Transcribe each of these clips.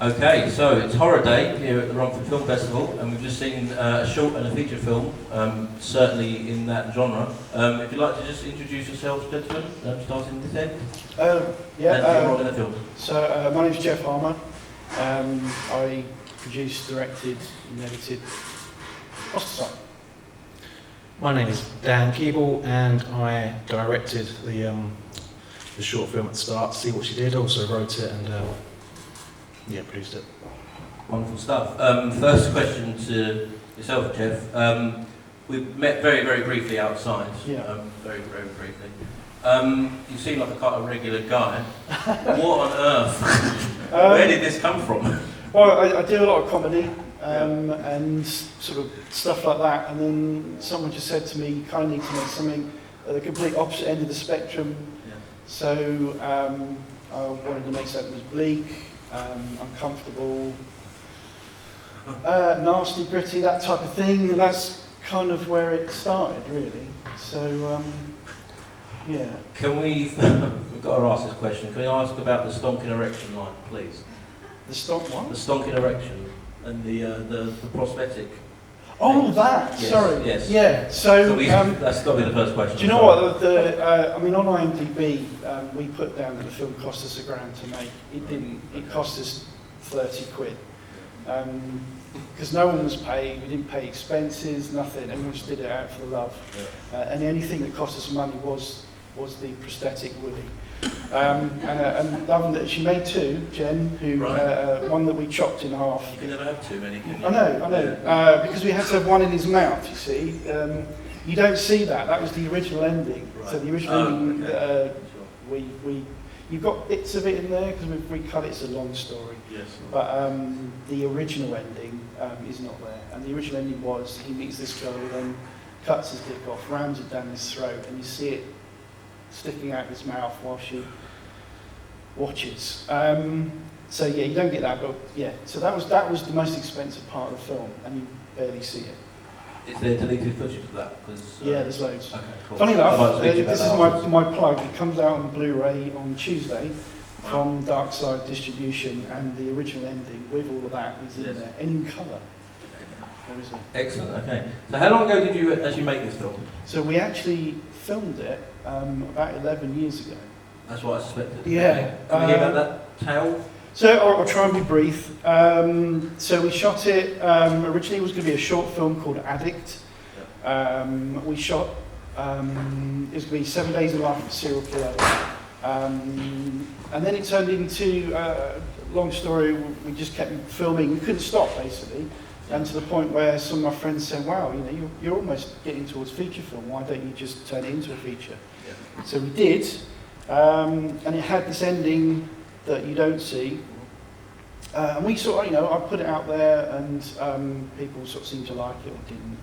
Okay, so it's Horror Day here at the Romford Film Festival, and we've just seen a short and a feature film, certainly in that genre. If you'd like to just introduce yourselves, gentlemen, starting this end. In the film. So my name's Geoff Harmer. I produced, directed, and edited Hosticide. My name is Dan Keeble, and I directed the short film at the start, See What She Did, also wrote it and produced it. Wonderful stuff. First question to yourself, Geoff. We met very, very briefly outside. Yeah. Very, very briefly. You seem like quite a regular guy. What on earth? Where did this come from? Well, I do a lot of comedy and sort of stuff like that, and then someone just said to me, you kind of need to make something at the complete opposite end of the spectrum. Yeah. So I wanted to make something that was bleak, uncomfortable, nasty, gritty, that type of thing, and that's kind of where it started, really. So, yeah. Can we, we've got to ask this question, can we ask about the stonking erection line, please? The stonk what? The stonking erection and the prosthetic. Oh, that! Yes, sorry. yes. Yeah, so... that's got to be the first question. Do you know what, I mean, on IMDb, we put down that the film cost us £1,000 to make. It didn't. It cost us 30 quid. Because no one was paid, we didn't pay expenses, nothing, everyone just did it out for the love. Yeah. And the only thing that cost us money was the prosthetic willy. And loving that she made two, Jen, who one that we chopped in half. You can never have too many, can you? I know. Because we had to have one in his mouth, you see. You don't see that. That was the original ending. Right. So the original ending, Sure. you've got bits of it in there because we've recut it. It's a long story. Yes. But the original ending is not there. And the original ending was he meets this girl, then cuts his dick off, rams it down his throat, and you see it sticking out his mouth while she watches. So yeah, you don't get that, but yeah. So that was the most expensive part of the film, and you barely see it. Is there deleted footage of that? Yeah, there's loads. Okay, cool. Funny enough, this is my plug. It comes out on Blu-ray on Tuesday from Darkside Distribution, and the original ending with all of that is in there, and in colour. Excellent, okay. So how long ago did you actually make this film? So we actually filmed it about 11 years ago. That's what I suspected. Yeah. Okay. Can we hear about that tale? So I'll try and be brief. So we shot it, originally it was going to be a short film called Addict. We shot, it was going to be 7 days in the life of a serial killer. And then it turned into, long story, we just kept filming, we couldn't stop basically. And to the point where some of my friends said, wow, you know, you're almost getting towards feature film, why don't you just turn it into a feature? Yeah. So we did, and it had this ending that you don't see. And we sort of, you know, I put it out there and people sort of seemed to like it or didn't.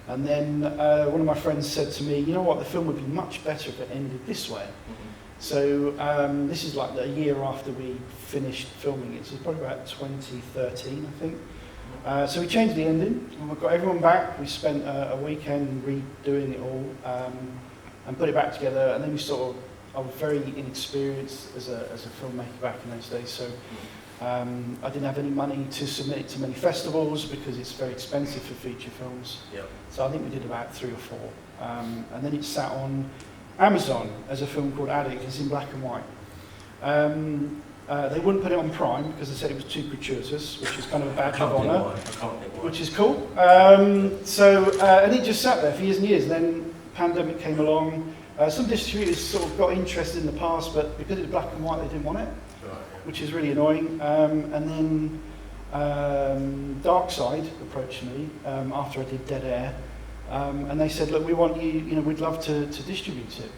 And then one of my friends said to me, you know what, the film would be much better if it ended this way. So this is like a year after we finished filming it, so it's probably about 2013, I think. So we changed the ending, and we got everyone back. We spent a weekend redoing it all and put it back together. And then we sort of, I was very inexperienced as a filmmaker back in those days, so I didn't have any money to submit it to many festivals because it's very expensive for feature films. Yep. So I think we did about 3 or 4. And then it sat on Amazon as a film called Addict. It's in black and white. They wouldn't put it on Prime because they said it was too gratuitous, which is kind of a badge of honour, which is cool. And it just sat there for years and years. And then pandemic came along. Some distributors sort of got interested in the past, but because it was black and white, they didn't want it, which is really annoying. And then Darkside approached me after I did Dead Air, and they said, look, we want you, you know, we'd love to distribute it.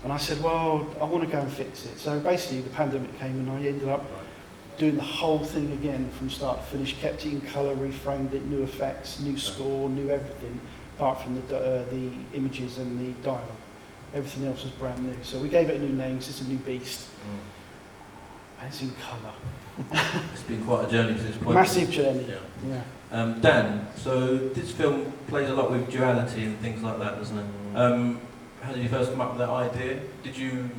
And I said, well, I want to go and fix it. So basically the pandemic came and I ended up doing the whole thing again from start to finish, kept it in colour, reframed it, new effects, new score, new everything, apart from the images and the dialogue. Everything else was brand new. So we gave it a new name, it's a new beast. And it's in colour. It's been quite a journey to this point. Massive journey. Yeah. Dan, so this film plays a lot with duality and things like that, doesn't it? How did you first come up with that idea? Did you,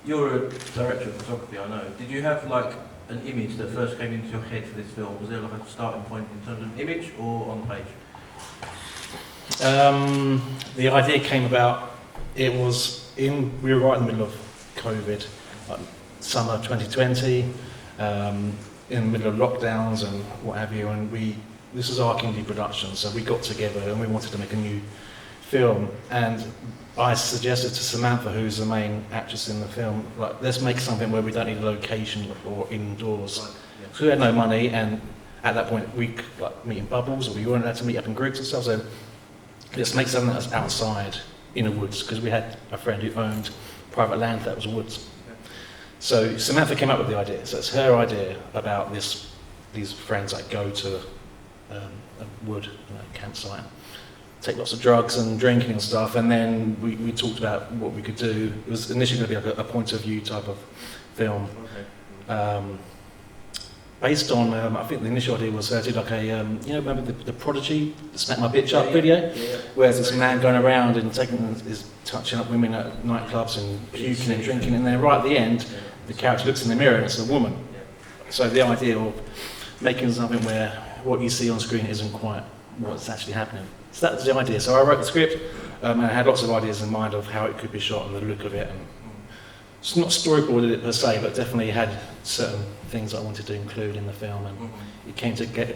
you're a director of photography, I know. Did you have like an image that first came into your head for this film? Was there like a starting point in terms of image or on the page? The idea came about, we were right in the middle of COVID, like summer 2020, in the middle of lockdowns and what have you, and this is our indie production, so we got together and we wanted to make a new film, and I suggested to Samantha, who's the main actress in the film, like, let's make something where we don't need a location or indoors. Right, yeah. So we had no money, and at that point we could like meet in bubbles, or we weren't allowed to meet up in groups and stuff, so let's make something that's outside in the woods, because we had a friend who owned private land that was woods. So Samantha came up with the idea, so it's her idea about these friends that go to a wood campsite, take lots of drugs and drinking and stuff, and then we talked about what we could do. It was initially going to be like a point of view type of film. Okay. Based on, I think the initial idea was to do like a, remember the Prodigy, the Smack My Bitch Up video? Yeah. Where there's this man going around and touching up women at nightclubs and puking and drinking, and then right at the end, the character looks in the mirror and it's a woman. So the idea of making something where what you see on screen isn't quite what's actually happening. So that was the idea. So I wrote the script, and I had lots of ideas in mind of how it could be shot and the look of it. And it's not storyboarded it per se, but definitely had certain things I wanted to include in the film, and it came together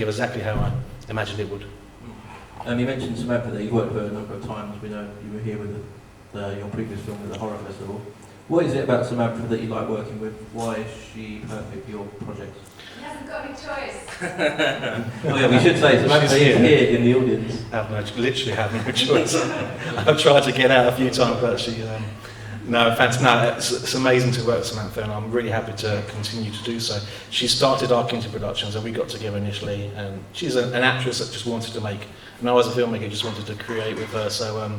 exactly how I imagined it would. You mentioned Samantha that you've worked with her a number of times. We know you were here with your previous film with the Horror Festival. What is it about Samantha that you like working with? Why is she perfect for your projects? He hasn't got any choice. Oh yeah, we should say Samantha is here in the audience. Literally have no choice. I've tried to get out a few times, but she... it's amazing to work with Samantha, and I'm really happy to continue to do so. She started our Kingston Productions, and we got together initially, and she's an actress that just wanted to make, and I was a filmmaker, just wanted to create with her. So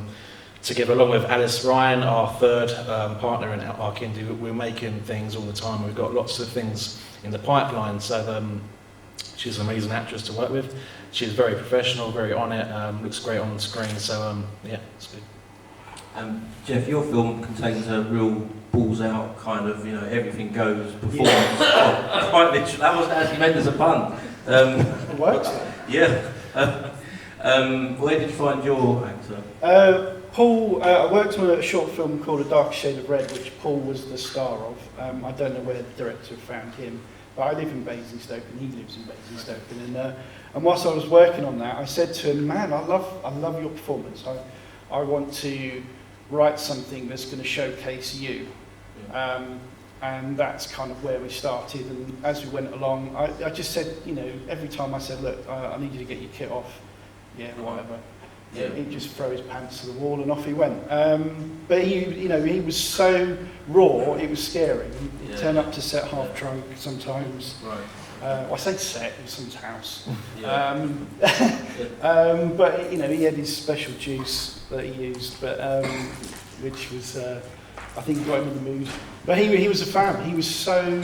together, along with Alice Ryan, our third partner in our Kindy, we're making things all the time. We've got lots of things in the pipeline, so she's an amazing actress to work with. She's very professional, very on it, looks great on screen, so yeah, it's good. Geoff, your film contains a real balls out kind of, everything goes performance. Quite literally, that wasn't actually meant as a pun. It works. Yeah. Where did you find your actor? Paul, I worked on a short film called A Dark Shade of Red, which Paul was the star of. I don't know where the director found him, but I live in Basingstoke and he lives in Basingstoke. And whilst I was working on that, I said to him, man, I love your performance. I want to write something that's going to showcase you. And that's kind of where we started. And as we went along, I just said, every time I said, look, I need you to get your kit off. Yeah, whatever. Yeah. He'd just throw his pants to the wall and off he went. But he was so raw, it was scary. He'd turn up to set half drunk sometimes. Right. I say set, it was someone's house. Yeah. But he had his special juice that he used, but which was I think got him in the mood. But he was a fan. He was so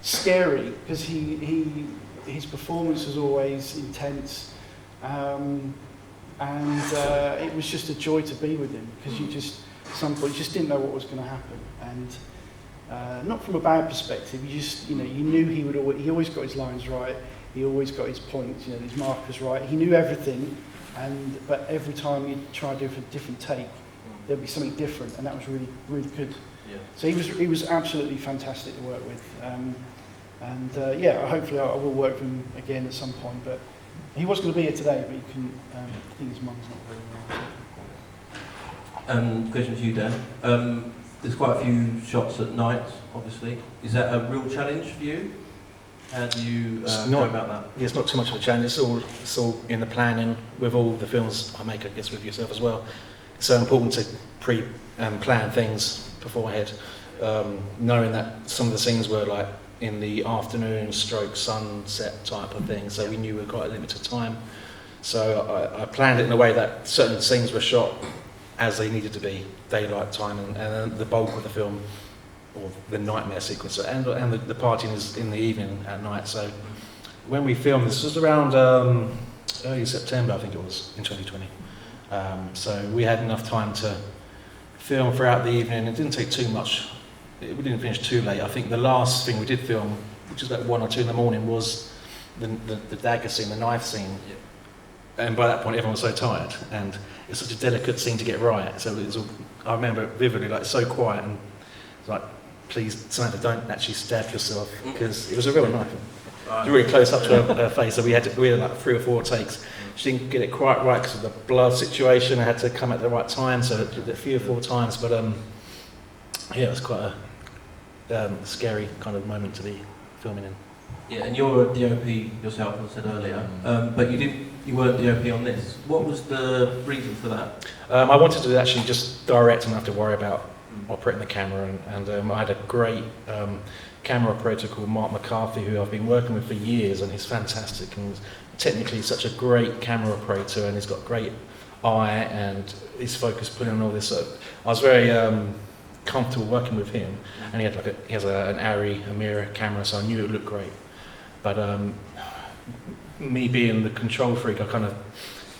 scary because his performance was always intense, and it was just a joy to be with him because at some point you just didn't know what was going to happen, and not from a bad perspective. You knew he always got his lines right. He always got his points, his markers right. He knew everything, but every time you try to do a different take, there'd be something different, and that was really, really good. Yeah. So he was absolutely fantastic to work with, hopefully I will work with him again at some point. But he was going to be here today, but he couldn't. I think his mum's not very well. Question to you, Dan. There's quite a few shots at night, obviously. Is that a real challenge for you? How do you go about that? Yeah, it's not too much of a challenge. It's all in the planning with all the films I make, I guess, with yourself as well. It's so important to plan things beforehand, knowing that some of the scenes were like in the afternoon stroke sunset type of thing, so we knew we were quite a limited time. So I planned it in a way that certain scenes were shot as they needed to be, daylight time, and then the bulk of the film, or the nightmare sequence, and the partying is in the evening at night. So when we filmed, this was around early September, I think it was, in 2020. So we had enough time to film throughout the evening. It didn't take too much. We didn't finish too late. I think the last thing we did film which was about 1 or 2 in the morning, was the dagger scene, the knife scene. Yeah. And by that point, everyone was so tired, and it's such a delicate scene to get right. So it was all, I remember it vividly, like so quiet, and it's like, please, Samantha, don't actually stab yourself, because it was a real knife. It was really close up to her face, so we had like 3 or 4 takes. She didn't get it quite right because of the blood situation. I had to come at the right time, so a few or 4 times. But yeah, it was quite a scary kind of moment to be filming in. Yeah, and you're a DOP yourself, as I said earlier, but you weren't DOP on this. What was the reason for that? I wanted to actually just direct and not have to worry about operating the camera, and I had a great camera operator called Mark McCarthy, who I've been working with for years, and he's fantastic, and technically such a great camera operator, and he's got great eye, and his focus putting on all this. I was very comfortable working with him, and he has an Arri, a mirror camera, so I knew it would look great. But me being the control freak, I kind of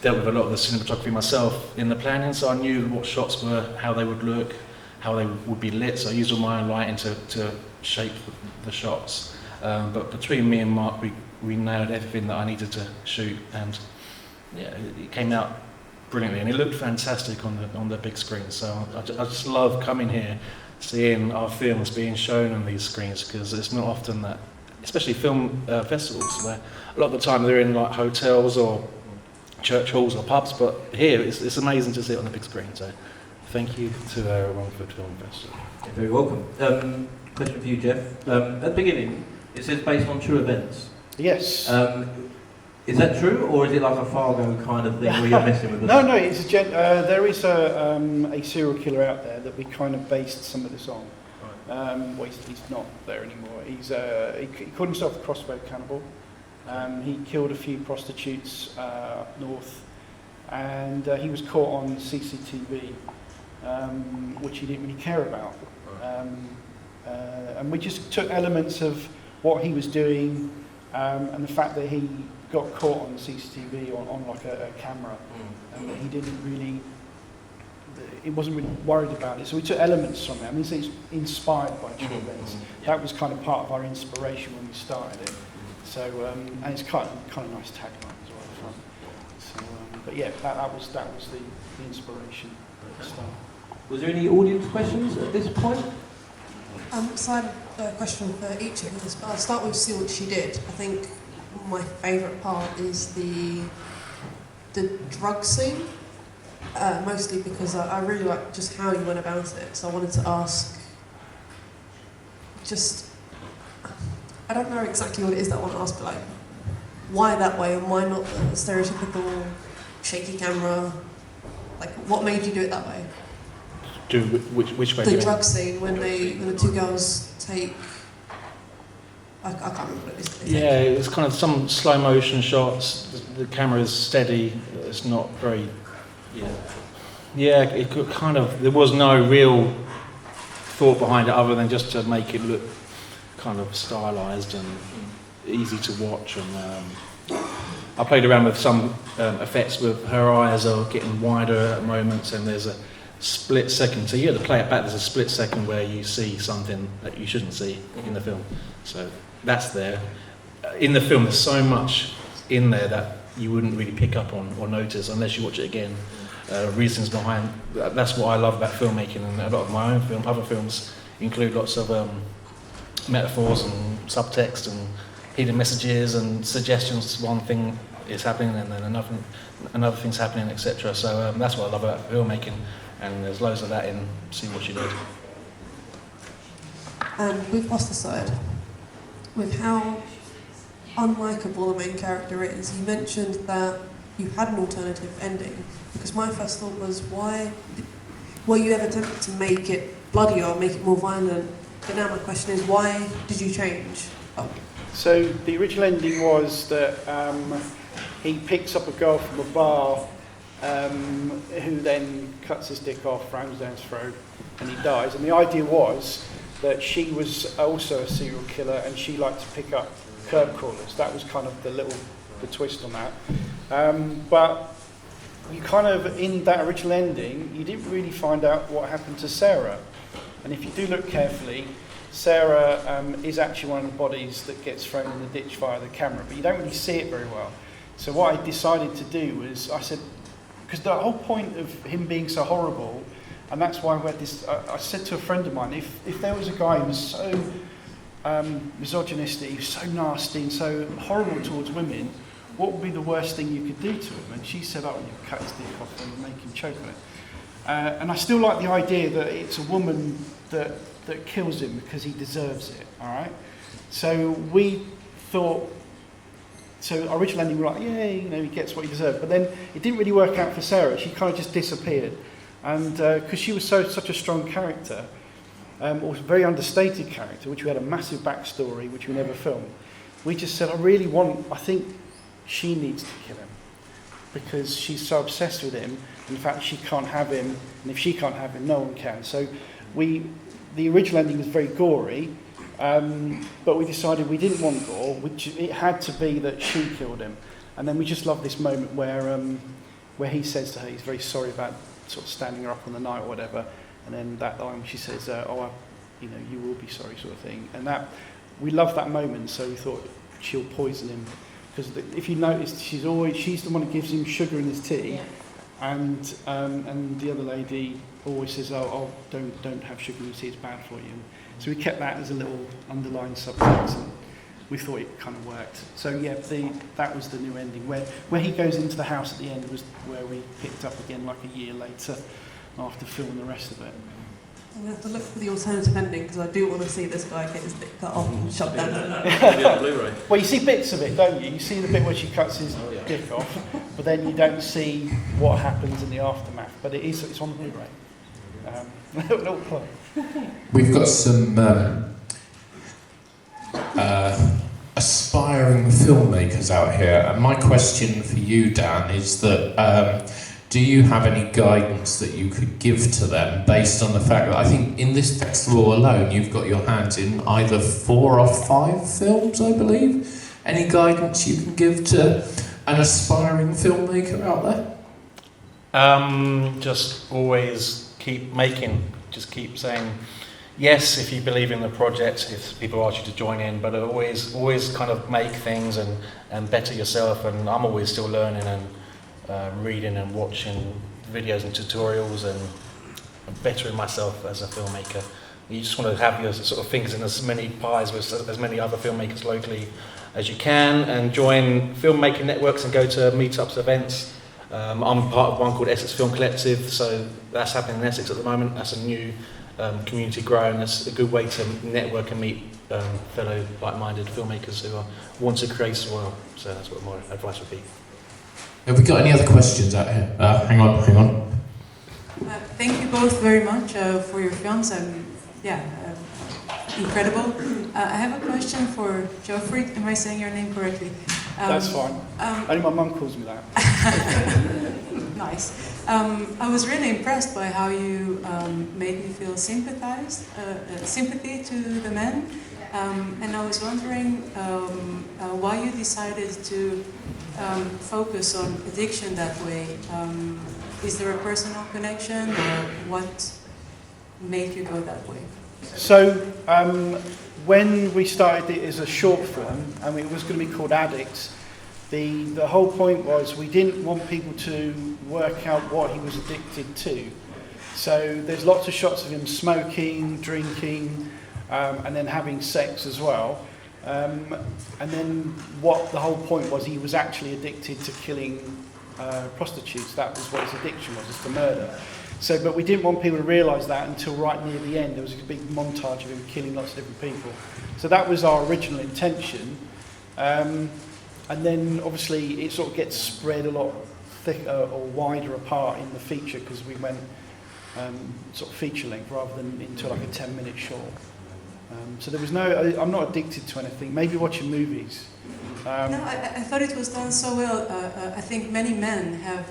dealt with a lot of the cinematography myself in the planning, so I knew what shots were, how they would look, how they would be lit, so I used all my own lighting to shape the shots. But between me and Mark, we nailed everything that I needed to shoot, and yeah, it came out brilliantly, and it looked fantastic on the big screen. So I just love coming here, seeing our films being shown on these screens, because it's not often that, especially film festivals, where a lot of the time they're in like hotels or church halls or pubs, but here it's amazing to see it on the big screen. So thank you to Romford Film Festival. You're very welcome. Question for you, Geoff. At the beginning, it says based on true events. Yes. Is that true, or is it like a Fargo kind of thing where you're messing with them? No, it's there is a serial killer out there that we kind of based some of this on. Well, he's not there anymore. He called himself a crossbow cannibal. He killed a few prostitutes up north, and he was caught on CCTV, which he didn't really care about. And we just took elements of what he was doing, and the fact that he got caught on CCTV on like a camera, and that he wasn't really worried about it. So we took elements from it. I mean, it's inspired by true events. That was kind of part of our inspiration when we started it. So, and it's kind of nice tagline as well. So, but yeah, that was the inspiration at the start. Was there any audience questions at this point? So I have a question for each of us. I'll start with See What She Did. I think my favourite part is the drug scene, mostly because I really like just how you went about it. So I wanted to ask, I don't know exactly what it is that I want to ask, but like, why that way and why not the stereotypical shaky camera? Like, what made you do it that way? Do which way? The drug scene when the 2 girls take. I can't remember what it is. Yeah, it's kind of some slow motion shots. The camera is steady. It's not very. Yeah, it could kind of. There was no real thought behind it other than just to make it look kind of stylized and easy to watch. And I played around with some effects with her eyes are getting wider at moments, and there's a split second. So you have to play it back. There's a split second where you see something that you shouldn't see in the film. So that's there. In the film, there's so much in there that you wouldn't really pick up on or notice unless you watch it again. Reasons behind. That's what I love about filmmaking, and a lot of my own other films include lots of metaphors and subtext and hidden messages and suggestions. One thing is happening and then another thing's happening, etc. So that's what I love about filmmaking, and there's loads of that in See What She Did. And with Hosticide, with how unlikable the main character is, you mentioned that you had an alternative ending, because my first thought was, why were you ever tempted to make it bloodier or make it more violent? But now my question is, why did you change? So the original ending was that he picks up a girl from a bar, who then cuts his dick off, rams down his throat, and he dies. And the idea was that she was also a serial killer, and she liked to pick up curb crawlers. That was kind of the twist on that. But you kind of, in that original ending, you didn't really find out what happened to Sarah. And if you do look carefully, Sarah is actually one of the bodies that gets thrown in the ditch via the camera, but you don't really see it very well. So what I decided to do was, I said, because the whole point of him being so horrible, and that's why I read this, I said to a friend of mine, if there was a guy who was so misogynistic, so nasty and so horrible towards women, what would be the worst thing you could do to him? And she said, oh, you cut his dick off and make him choke on it. And I still like the idea that it's a woman that kills him because he deserves it, all right? So we thought, so our original ending, we were like, yeah, you know, he gets what he deserves. But then it didn't really work out for Sarah. She kind of just disappeared. And because she was such a strong character, or a very understated character, which we had a massive backstory, which we never filmed, we just said, I think she needs to kill him because she's so obsessed with him. In fact, she can't have him, and if she can't have him, no one can. So the original ending was very gory, but we decided we didn't want gore, which it had to be that she killed him. And then we just love this moment where he says to her he's very sorry about sort of standing her up on the night or whatever, and then that line she says, you will be sorry, sort of thing. And that we love that moment, so we thought she'll poison him. Because if you noticed, she's the one that gives him sugar in his tea, yeah. And the other lady always says, don't have sugar in your tea, it's bad for you. And so we kept that as a little underlying subtext, and we thought it kind of worked. So yeah, that was the new ending. Where he goes into the house at the end was where we picked up again like a year later after filming the rest of it. I'm going to have to look for the alternative ending because I do want to see this guy get his dick cut off and shot down. Well, you see bits of it, don't you? You see the bit where she cuts his dick off, but then you don't see what happens in the aftermath. But it's on Blu-ray. Little plug. We've got some aspiring filmmakers out here, and my question for you, Dan, is that do you have any guidance that you could give to them based on the fact that I think in this festival alone you've got your hands in either 4 or 5 films, I believe. Any guidance you can give to an aspiring filmmaker out there? Just always keep making, just keep saying yes if you believe in the project, if people ask you to join in, but always kind of make things and better yourself. And I'm always still learning and reading and watching videos and tutorials and bettering myself as a filmmaker. You just want to have your sort of fingers in as many pies with as many other filmmakers locally as you can, and join filmmaking networks and go to meetups, events. I'm part of one called Essex Film Collective, so that's happening in Essex at the moment. That's a new community growing. That's a good way to network and meet fellow like-minded filmmakers who want to create as well. So that's what my advice would be. Have we got any other questions out here? Hang on. Thank you both very much for your films. Incredible. I have a question for Geoffrey. Am I saying your name correctly? That's fine. Only my mum calls me that. Nice. I was really impressed by how you made me feel sympathy to the men. And I was wondering why you decided to focus on addiction that way. Is there a personal connection, or what made you go that way? So when we started it as a short film, and it was going to be called Addicts, the whole point was we didn't want people to work out what he was addicted to. So there's lots of shots of him smoking, drinking, and then having sex as well. And then what the whole point was, he was actually addicted to killing prostitutes. That was what his addiction was, to murder. So, but we didn't want people to realise that until right near the end. There was a big montage of him killing lots of different people. So that was our original intention. And then obviously it sort of gets spread a lot thicker or wider apart in the feature, because we went sort of feature length rather than into like a 10-minute short. So there was I'm not addicted to anything, maybe watching movies. No, I thought it was done so well. I think many men have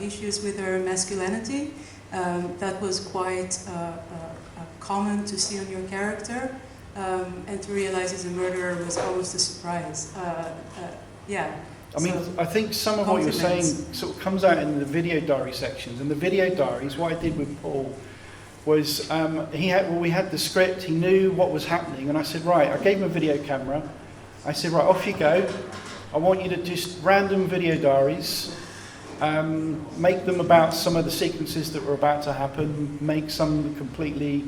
issues with their masculinity. That was quite common to see on your character, and to realize he's a murderer was almost a surprise. I mean, I think some of what you're saying sort of comes out in the video diary sections. And the video diaries, what I did with Paul was we had the script, he knew what was happening, and I said, right, I gave him a video camera. I said, right, off you go. I want you to just random video diaries, make them about some of the sequences that were about to happen, make some completely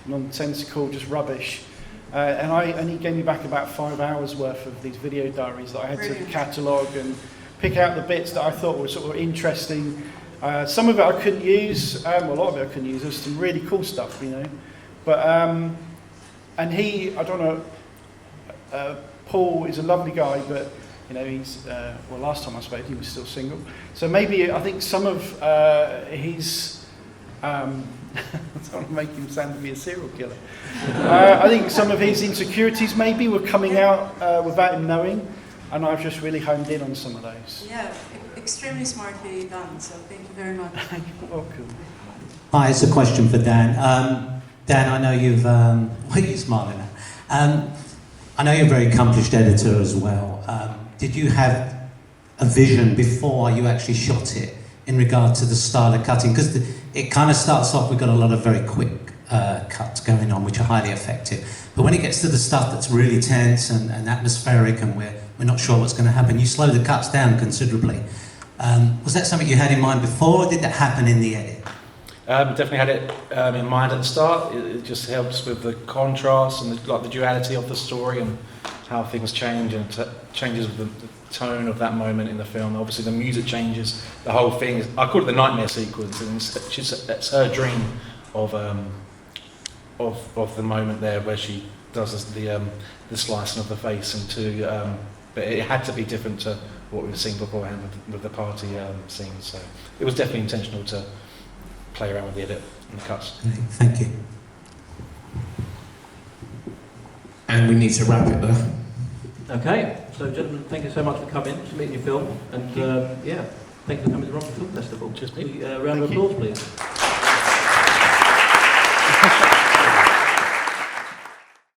nonsensical, just rubbish. And he gave me back about 5 hours worth of these video diaries that I had to catalogue and pick out the bits that I thought were sort of interesting. Some of it I couldn't use, a lot of it I couldn't use. There's some really cool stuff, you know. But, and he, I don't know, Paul is a lovely guy, but, you know, he's, well, last time I spoke, he was still single. So maybe, I think some of his, I don't want to make him sound to be a serial killer. I think some of his insecurities maybe were coming out without him knowing, and I've just really honed in on some of those. Yeah, extremely smartly done, so thank you very much. You're welcome. Hi, it's a question for Dan. Dan, I know you've... why are you smiling at? I know you're a very accomplished editor as well. Did you have a vision before you actually shot it in regard to the style of cutting? Because it kind of starts off, we've got a lot of very quick cuts going on, which are highly effective. But when it gets to the stuff that's really tense and atmospheric and we're not sure what's going to happen, you slow the cuts down considerably. Was that something you had in mind before, or did that happen in the edit? Definitely had it in mind at the start. It just helps with the contrast and the duality of the story and how things change, and changes with the tone of that moment in the film. Obviously the music changes, the whole thing is, I call it the nightmare sequence, and it's her dream of the moment there where she does the slicing of the face into, but it had to be different to what we've seen beforehand with the party scene. So it was definitely intentional to play around with the edit and the cuts. Thank you. And we need to wrap it there. Okay, so gentlemen, thank you so much for coming to meet your film, and yeah, thank you for coming to the Romford Film Festival. Just round of applause, please.